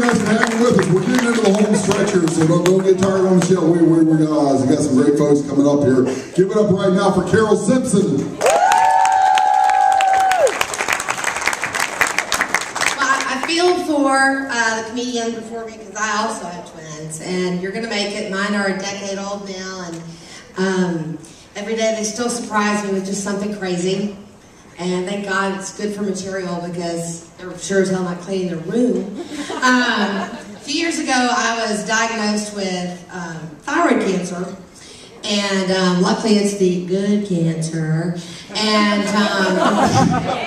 guys for hanging with us. We're getting into the home stretch here, so don't get tired on the show. We got some great folks coming up here. Give it up right now for Carol Simpson. For the comedian before me, because I also have twins, and you're gonna make it. Mine are a decade old now, and every day they still surprise me with just something crazy. And thank God it's good for material, because they're sure as hell not cleaning their room. A few years ago, I was diagnosed with thyroid cancer, and luckily it's the good cancer, and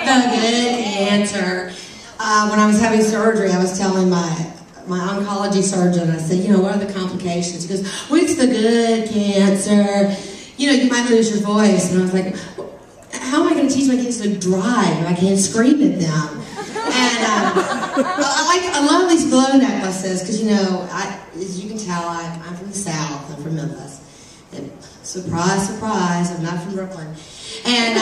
the good cancer. When I was having surgery, I was telling my oncology surgeon, I said, you know, what are the complications? He goes, well, it's the good cancer. You know, you might lose your voice. And I was like, how am I going to teach my kids to drive if I can't scream at them? And I love these glow necklaces because, you know, as you can tell, I'm from the South. I'm from Memphis. And surprise, surprise, I'm not from Brooklyn. And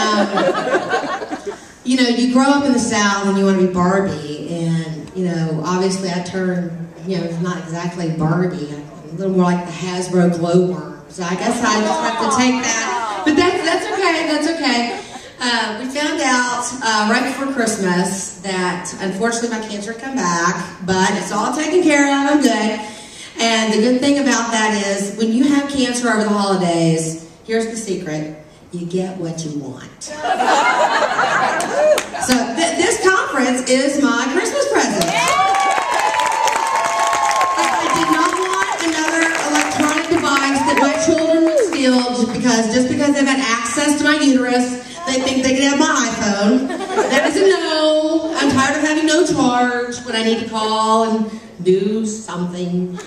you know, you grow up in the South and you want to be Barbie, and, you know, obviously I turned, you know, not exactly Barbie, a little more like the Hasbro glowworm. So I guess I just have to take that, but that's okay, that's okay. We found out right before Christmas that unfortunately my cancer had come back, but it's all taken care of, I'm good. And the good thing about that is when you have cancer over the holidays, here's the secret. You get what you want. So this conference is my Christmas present. I did not want another electronic device that my children would steal just because they've had access to my uterus, they think they can have my iPhone. That is a no. I'm tired of having no charge when I need to call and do something.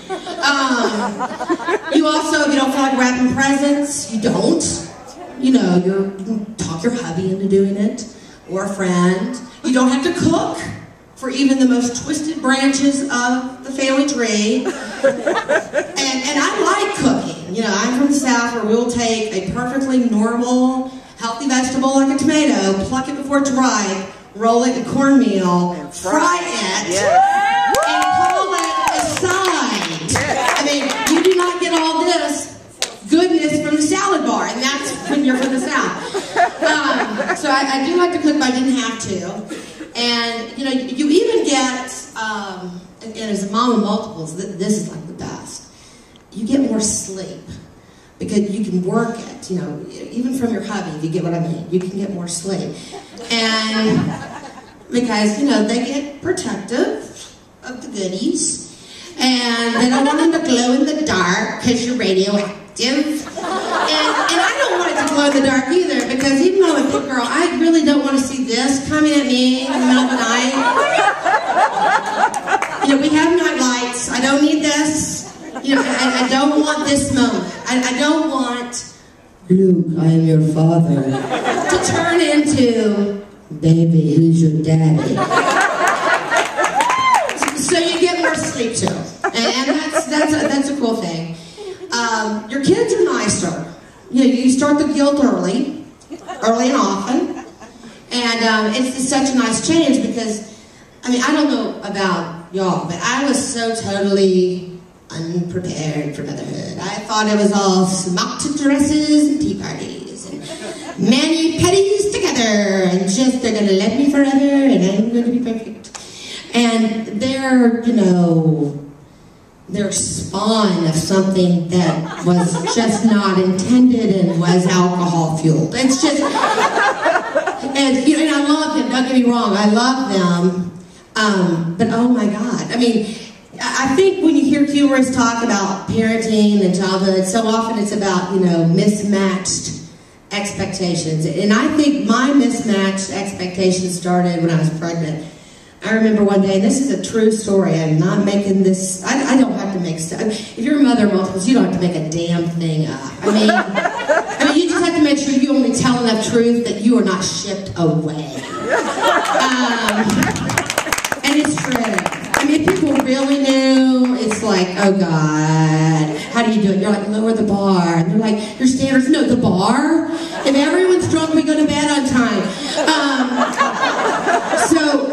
You also, if you don't feel like wrapping presents, you don't. You know, you can talk your hubby into doing it, or a friend. You don't have to cook for even the most twisted branches of the family tree. And I like cooking. You know, I'm from the South where we'll take a perfectly normal, healthy vegetable like a tomato, pluck it before it's ripe, roll it in cornmeal, fry it, and call it a side. I mean, you do not get all this goodness from the salad bar, and that's when you're from the South. So I do like to cook, but I didn't have to. And, you know, you even get, and as a mom of multiples, this is like the best. You get more sleep, because you can work it, you know, even from your hubby, if you get what I mean. You can get more sleep. And because, you know, they get protective of the goodies, and they don't want them to glow in the dark because you're radioactive. And I don't want it to glow in the dark either, because even though I'm a big girl, I really don't want to see this coming at me in the middle of the night. You know, we have night lights. I don't need this. You know, I don't want this moment. I don't want Luke, I am your father to turn into baby, who's your daddy? So you get more sleep too, and that's a cool thing. Your kids are nicer. You know, you start the guilt early and often, and it's such a nice change because, I mean, I don't know about y'all, but I was so totally unprepared for motherhood. I thought it was all smocked dresses and tea parties and mani-pedis together, and just they're gonna love me forever and I'm gonna be perfect. And they're, you know, they're spawn of something that was just not intended and was alcohol fueled. It's just, and you know, and I love them, don't get me wrong, I love them, but oh my God, I mean, I think when you hear humorists talk about parenting and childhood, so often it's about, you know, mismatched expectations. And I think my mismatched expectations started when I was pregnant. I remember one day, and this is a true story, I'm not making this, I don't have to make stuff. If you're a mother of multiples, you don't have to make a damn thing up. I mean, you just have to make sure you only tell enough truth that you are not shipped away. And it's true. I mean, if people really knew, it's like, oh God, how do you do it? You're like, lower the bar. And they're like, your standards, no, the bar? If everyone's drunk, we go to bed on time. So,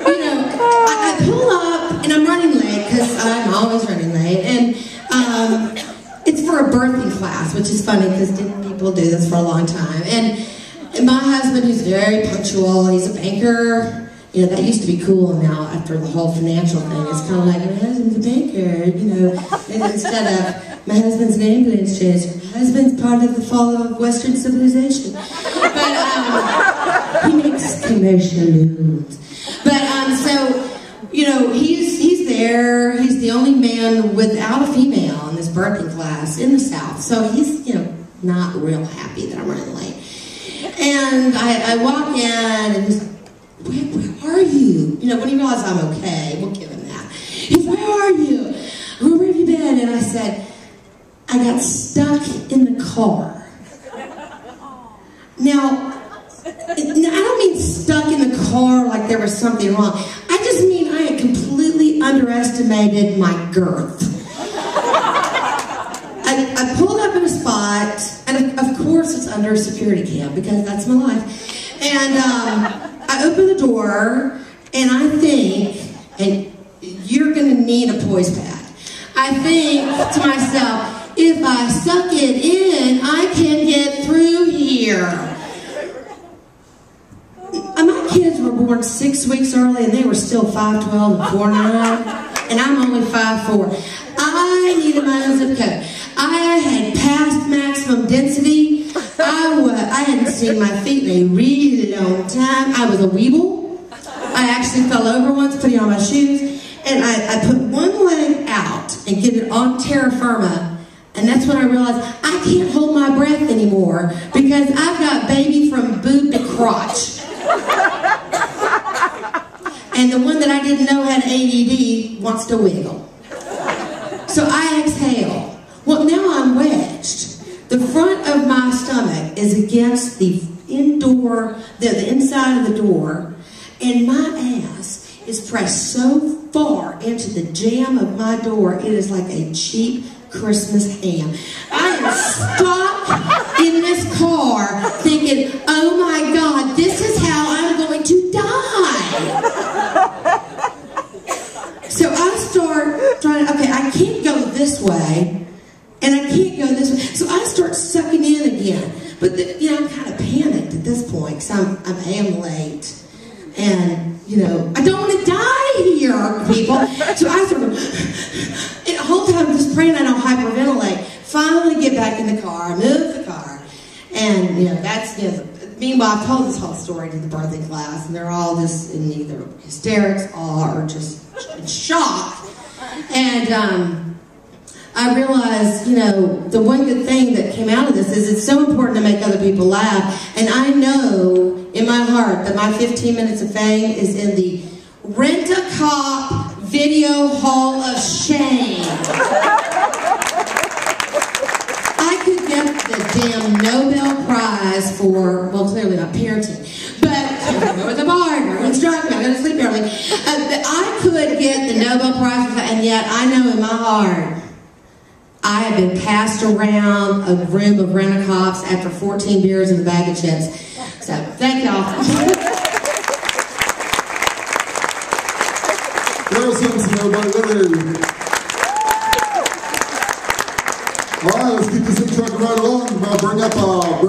you know, I pull up and I'm running late. which is funny because people do this for a long time. And my husband, who's very punctual, he's a banker. You know, that used to be cool, and now after the whole financial thing, it's kind of like, my husband's a banker, you know, and instead of, my husband's name has changed, my husband's part of the fall of Western civilization. But, he makes commercial loans. But, so, you know, he's there, he's the only man without a female in this birthing class in the South, so he's, you know, not real happy that I'm running late. And I walk in, and he's like, where are you? You know, when he realized I'm okay, we'll give him that. He's, where are you? Where have you been? And I said, I got stuck in the car. Now, I don't mean stuck in the car like there was something wrong. I just mean I had completely underestimated my girth. I pulled up in a spot, and of course it's under a security cam because that's my life. And I open the door, and I think, and you're gonna need a poise pad. I think to myself, if I suck it in, I can get through here. My kids were born 6 weeks early, and they were still 5'12" and 4'9", and I'm only 5'4". I needed my own zip code. I had passed maximum density. I hadn't seen my feet in a really long time. I was a weeble. I actually fell over once putting on my shoes, and I put one leg out and get it on terra firma, and that's when I realized I can't hold my breath anymore because I've got baby from boob to crotch. And the one that I didn't know had ADD wants to wiggle. So I exhale. Well, now I'm wedged. The front of my stomach is against the inside of the door, and my ass is pressed so far into the jamb of my door, it is like a cheap Christmas ham. I am stuck in this car thinking, oh my God, this is how I'm going to die. So I start trying, okay, I can't go this way, and I can't go this way. So I start sucking in again. But, you know, I'm kind of panicked at this point because I am late. And, you know, I don't want to die here, people. So I sort of, the whole time just praying I don't hyperventilate. Finally get back in the car, move the car. And, you know, that's, you know, meanwhile, I've told this whole story to the birthing class, and they're all just in either hysterics or just in shock. And I realized, you know, the one good thing that came out of this is it's so important to make other people laugh. And I know in my heart that my 15 minutes of fame is in the Rent-A-Cop Video Hall of Shame. I could get the damn Nobel Prize for, well, clearly not parenting, but go to the bar, I'm going to strike, I'm going to sleep early. I could get the Nobel Prize for that, and yet I know in my heart I have been passed around a room of Rent-A-Cops after 14 beers and a bag of chips. So, thank y'all. Carol Simpson, everybody, look at her. All right, let's keep this thing trucking right along. Bring up